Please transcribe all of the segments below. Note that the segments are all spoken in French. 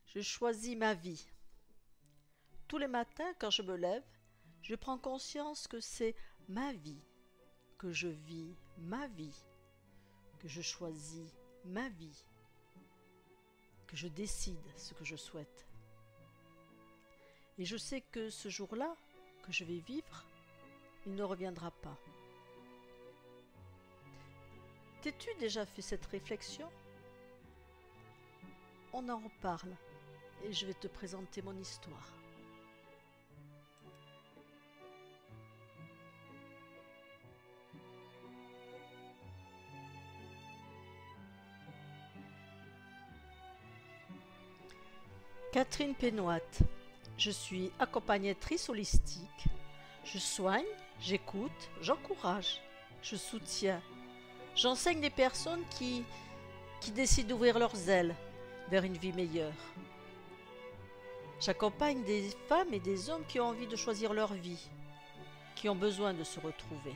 Je choisis ma vie. Tous les matins, quand je me lève, je prends conscience que c'est ma vie, que je vis ma vie, que je choisis ma vie, que je décide ce que je souhaite. Et je sais que ce jour-là, que je vais vivre, il ne reviendra pas. T'es-tu déjà fait cette réflexion? On en reparle et je vais te présenter mon histoire. Catherine Pénoat. Je suis accompagnatrice holistique. Je soigne, j'écoute, j'encourage, je soutiens. J'enseigne des personnes qui décident d'ouvrir leurs ailes vers une vie meilleure. J'accompagne des femmes et des hommes qui ont envie de choisir leur vie, qui ont besoin de se retrouver.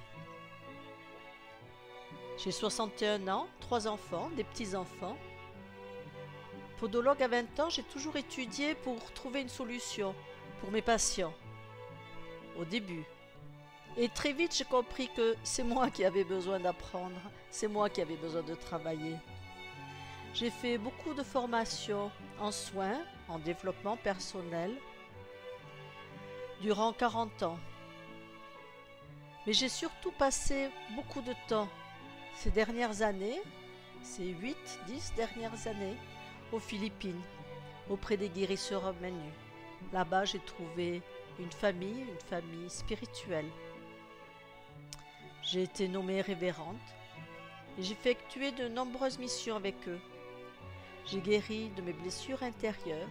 J'ai 61 ans, 3 enfants, des petits-enfants. Podologue à 20 ans, j'ai toujours étudié pour trouver une solution pour mes patients. Au début. Et très vite, j'ai compris que c'est moi qui avais besoin d'apprendre, c'est moi qui avais besoin de travailler. J'ai fait beaucoup de formations en soins, en développement personnel, durant 40 ans. Mais j'ai surtout passé beaucoup de temps ces dernières années, ces 8-10 dernières années, aux Philippines, auprès des guérisseurs menus. Là-bas, j'ai trouvé une famille spirituelle. J'ai été nommée révérende et j'ai effectué de nombreuses missions avec eux. J'ai guéri de mes blessures intérieures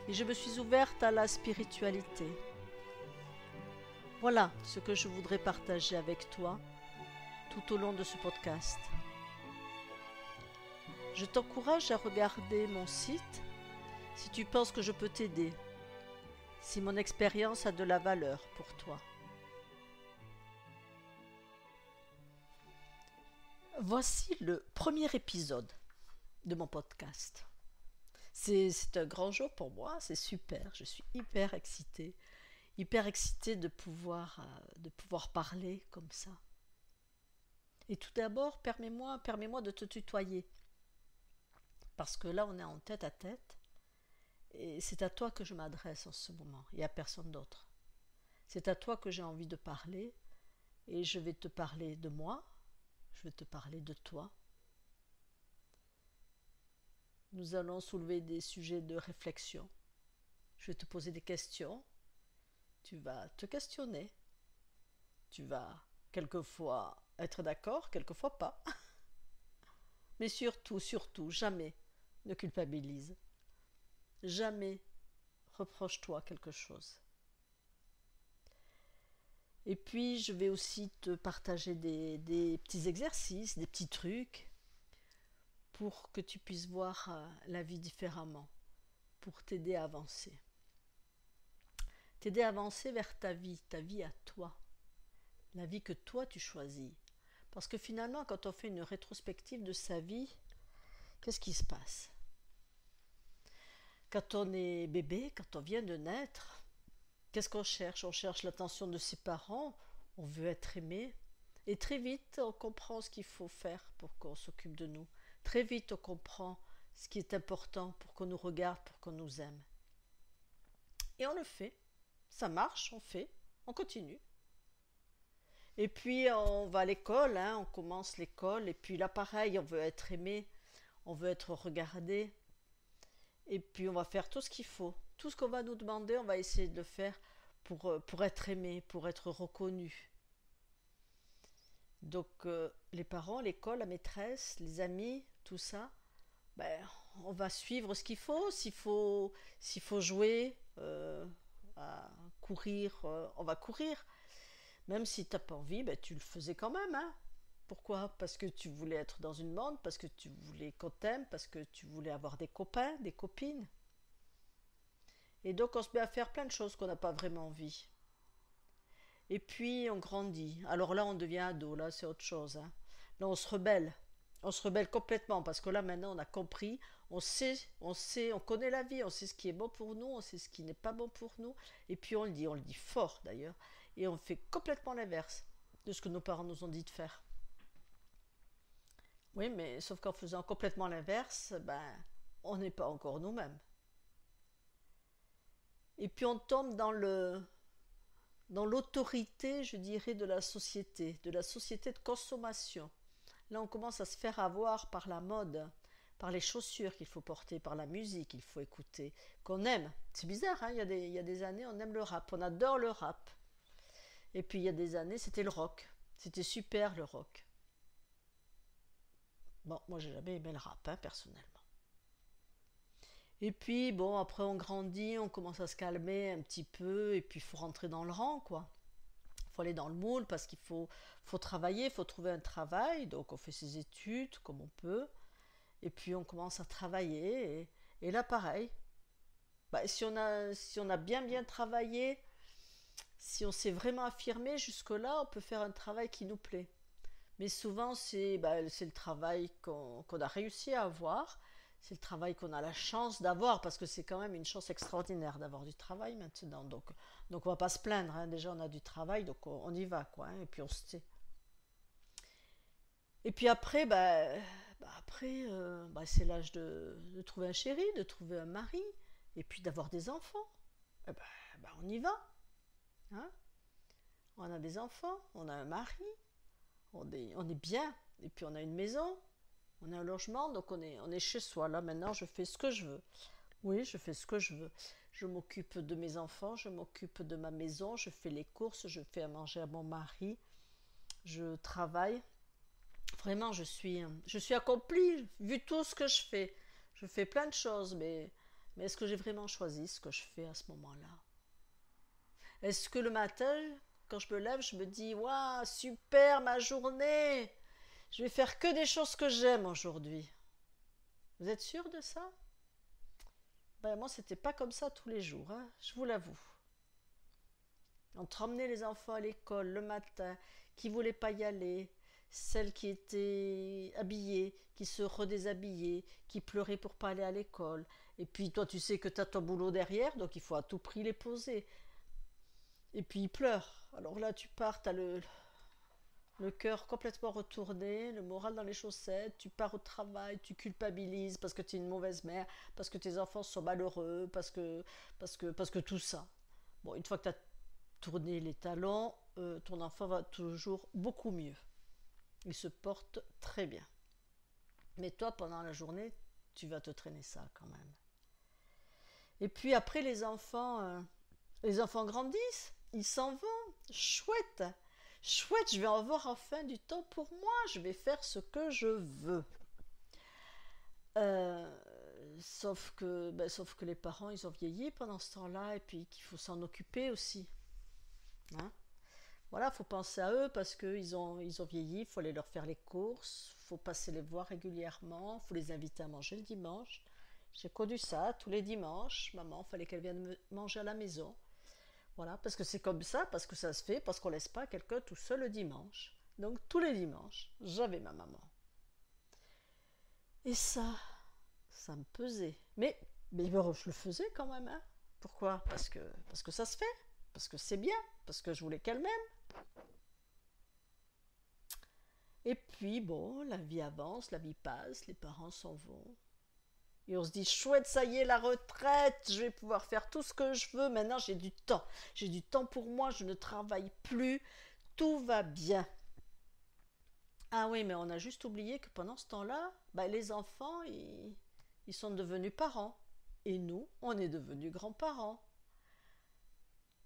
et je me suis ouverte à la spiritualité. Voilà ce que je voudrais partager avec toi tout au long de ce podcast. Je t'encourage à regarder mon site si tu penses que je peux t'aider, si mon expérience a de la valeur pour toi. Voici le premier épisode de mon podcast. C'est un grand jour pour moi, c'est super, je suis hyper excitée de pouvoir parler comme ça. Et tout d'abord, permets-moi de te tutoyer, parce que là on est en tête à tête, et c'est à toi que je m'adresse en ce moment, et à personne d'autre. C'est à toi que j'ai envie de parler, et je vais te parler de moi, je vais te parler de toi. Nous allons soulever des sujets de réflexion. Je vais te poser des questions. Tu vas te questionner. Tu vas quelquefois être d'accord, quelquefois pas. Mais surtout, jamais ne culpabilise. Jamais reproche-toi quelque chose. Et puis, je vais aussi te partager des petits exercices, des petits trucs, pour que tu puisses voir la vie différemment, pour t'aider à avancer. T'aider à avancer vers ta vie à toi, la vie que toi tu choisis. Parce que finalement, quand on fait une rétrospective de sa vie, qu'est-ce qui se passe? Quand on est bébé, quand on vient de naître, qu'est-ce qu'on cherche? On cherche l'attention de ses parents, on veut être aimé, et très vite on comprend ce qu'il faut faire pour qu'on s'occupe de nous. Très vite, on comprend ce qui est important pour qu'on nous regarde, pour qu'on nous aime. Et on le fait. Ça marche, on fait, on continue. Et puis, on va à l'école, on commence l'école. Et puis là, pareil, on veut être aimé, on veut être regardé. Et puis, on va faire tout ce qu'il faut. Tout ce qu'on va nous demander, on va essayer de le faire pour être aimé, pour être reconnu. Donc, les parents, l'école, la maîtresse, les amis, tout ça, on va suivre ce qu'il faut. S'il faut jouer, à courir, on va courir. Même si tu n'as pas envie, tu le faisais quand même. Pourquoi? Parce que tu voulais être dans une bande, parce que tu voulais qu'on t'aime, parce que tu voulais avoir des copains, des copines. Et donc, on se met à faire plein de choses qu'on n'a pas vraiment envie. Et puis, on grandit. Alors là, on devient ado, là, c'est autre chose. Là, on se rebelle. On se rebelle complètement parce que là maintenant on a compris, on connaît la vie, on sait ce qui est bon pour nous, on sait ce qui n'est pas bon pour nous, et puis on le dit fort d'ailleurs, et on fait complètement l'inverse de ce que nos parents nous ont dit de faire. Oui, mais sauf qu'en faisant complètement l'inverse, ben on n'est pas encore nous-mêmes. Et puis on tombe dans l'autorité, je dirais, de la société de consommation. Là, on commence à se faire avoir par la mode, par les chaussures qu'il faut porter, par la musique qu'il faut écouter, qu'on aime. C'est bizarre, hein, il y a des années, on aime le rap, on adore le rap. Et puis il y a des années, c'était le rock. C'était super le rock. Bon, moi j'ai jamais aimé le rap, hein, personnellement. Et puis, bon, après on grandit, on commence à se calmer un petit peu, et puis il faut rentrer dans le rang, quoi. Il faut aller dans le moule parce faut travailler, il faut trouver un travail. Donc on fait ses études comme on peut. Et puis on commence à travailler. Et là, pareil. Bah, si on a bien travaillé, si on s'est vraiment affirmé, jusque-là, on peut faire un travail qui nous plaît. Mais souvent, c'est le travail qu'on a réussi à avoir. C'est le travail qu'on a la chance d'avoir, parce que c'est quand même une chance extraordinaire d'avoir du travail maintenant. Donc on va pas se plaindre, hein. Déjà on a du travail, donc on y va, quoi, hein, et puis on se tait. Et puis après, c'est l'âge de trouver un chéri, de trouver un mari, et puis d'avoir des enfants. Eh on y va, hein. On a des enfants, on a un mari, on est bien, et puis on a une maison, on a un logement, donc on est chez soi. Là maintenant, je fais ce que je veux. Oui, je fais ce que je veux. Je m'occupe de mes enfants, je m'occupe de ma maison, je fais les courses, je fais à manger à mon mari, je travaille. Vraiment, je suis accomplie, vu tout ce que je fais. Je fais plein de choses, mais est-ce que j'ai vraiment choisi ce que je fais à ce moment-là? Est-ce que le matin, quand je me lève, je me dis, waouh, super ma journée! Je vais faire que des choses que j'aime aujourd'hui. Vous êtes sûr de ça? Ben moi, c'était pas comme ça tous les jours, hein, je vous l'avoue. Entre emmener les enfants à l'école le matin, qui voulaient pas y aller, celles qui étaient habillées, qui se redéshabillaient, qui pleuraient pour pas aller à l'école. Et puis toi, tu sais que tu as ton boulot derrière, donc il faut à tout prix les poser. Et puis ils pleurent. Alors là, tu pars, t'as le cœur complètement retourné, le moral dans les chaussettes, tu pars au travail, tu culpabilises parce que tu es une mauvaise mère, parce que tes enfants sont malheureux, parce que tout ça. Bon, une fois que tu as tourné les talons, ton enfant va toujours beaucoup mieux. Il se porte très bien. Mais toi, pendant la journée, tu vas te traîner ça quand même. Et puis après, les enfants grandissent, ils s'en vont. Chouette! Chouette, je vais avoir enfin du temps pour moi, je vais faire ce que je veux. Euh, sauf que les parents, ils ont vieilli pendant ce temps-là, et puis qu'il faut s'en occuper aussi. Hein. Voilà, il faut penser à eux parce qu'ils ont vieilli, il faut aller leur faire les courses, il faut passer les voir régulièrement, il faut les inviter à manger le dimanche. J'ai connu ça tous les dimanches, maman, il fallait qu'elle vienne manger à la maison. Voilà, parce que c'est comme ça, parce que ça se fait, parce qu'on laisse pas quelqu'un tout seul le dimanche. Donc tous les dimanches, j'avais ma maman. Et ça me pesait. Mais je le faisais quand même. Hein. Pourquoi? Parce que ça se fait, parce que c'est bien, parce que je voulais qu'elle m'aime. Et puis bon, la vie avance, la vie passe, les parents s'en vont. Et on se dit, chouette, ça y est, la retraite, je vais pouvoir faire tout ce que je veux. Maintenant, j'ai du temps. J'ai du temps pour moi, je ne travaille plus. Tout va bien. Ah oui, mais on a juste oublié que pendant ce temps-là, les enfants, ils sont devenus parents. Et nous, on est devenus grands-parents.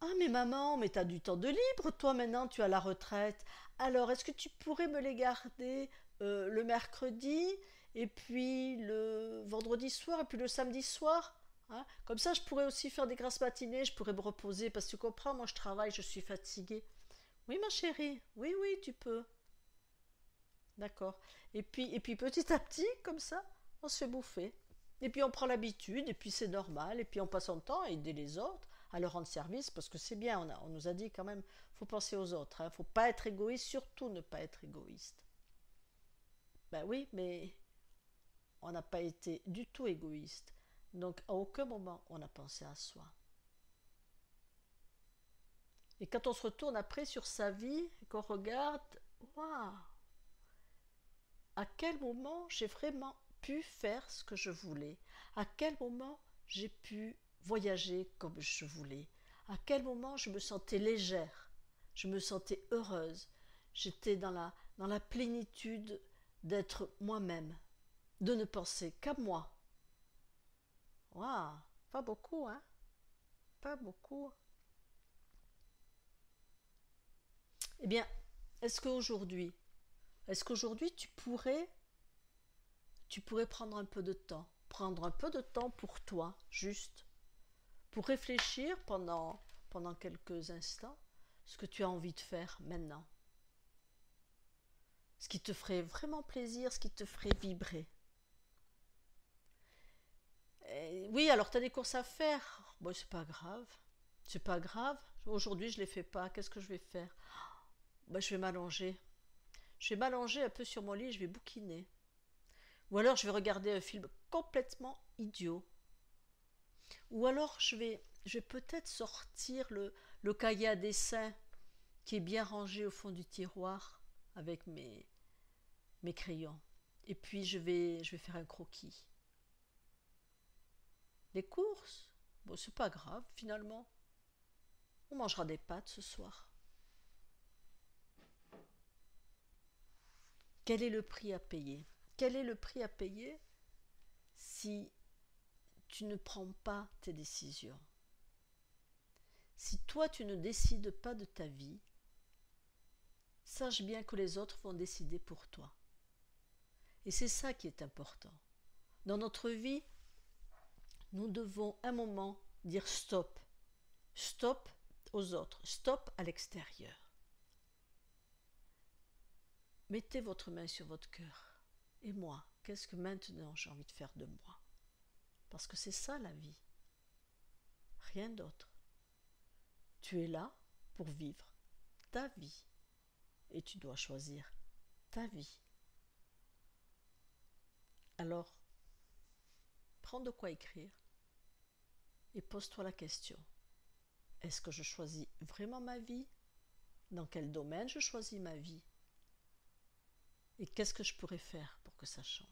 Ah mais maman, mais t'as du temps de libre, toi maintenant, tu as la retraite. Alors, est-ce que tu pourrais me les garder le mercredi et puis le vendredi soir et puis le samedi soir, hein. Comme ça, je pourrais aussi faire des grasses matinées, je pourrais me reposer parce que tu comprends, moi je travaille, je suis fatiguée. Oui, ma chérie, oui, oui, tu peux. D'accord. Et puis petit à petit, comme ça, on se fait bouffer. Et puis on prend l'habitude, et puis c'est normal, et puis on passe son temps à aider les autres, à leur rendre service, parce que c'est bien, on nous a dit quand même, faut penser aux autres, hein, faut pas être égoïste, surtout ne pas être égoïste. Ben oui, mais on n'a pas été du tout égoïste. Donc à aucun moment on a pensé à soi. Et quand on se retourne après sur sa vie, et qu'on regarde, waouh, à quel moment j'ai vraiment pu faire ce que je voulais? À quel moment j'ai pu voyager comme je voulais? À quel moment je me sentais légère? Je me sentais heureuse. J'étais dans la plénitude d'être moi-même, de ne penser qu'à moi. Waouh, pas beaucoup, hein? Pas beaucoup. Eh bien, est-ce qu'aujourd'hui tu pourrais prendre un peu de temps pour toi, juste, pour réfléchir pendant quelques instants ce que tu as envie de faire maintenant, ce qui te ferait vraiment plaisir, ce qui te ferait vibrer. Et oui, alors tu as des courses à faire, bon, c'est pas grave, c'est pas grave, aujourd'hui je les fais pas, qu'est-ce que je vais faire? Ben, je vais m'allonger un peu sur mon lit, je vais bouquiner. Ou alors je vais regarder un film complètement idiot. Ou alors je vais peut-être sortir le cahier à dessin qui est bien rangé au fond du tiroir avec mes crayons. Et puis je vais faire un croquis. Les courses, bon, c'est pas grave finalement. On mangera des pâtes ce soir. Quel est le prix à payer? Quel est le prix à payer si tu ne prends pas tes décisions? Si toi tu ne décides pas de ta vie, sache bien que les autres vont décider pour toi. Et c'est ça qui est important. Dans notre vie, nous devons un moment dire stop. Stop aux autres, stop à l'extérieur. Mettez votre main sur votre cœur. Et moi, qu'est-ce que maintenant j'ai envie de faire de moi? Parce que c'est ça la vie. Rien d'autre. Tu es là pour vivre ta vie. Et tu dois choisir ta vie. Alors, prends de quoi écrire et pose-toi la question. Est-ce que je choisis vraiment ma vie? Dans quel domaine je choisis ma vie? Et qu'est-ce que je pourrais faire pour que ça change?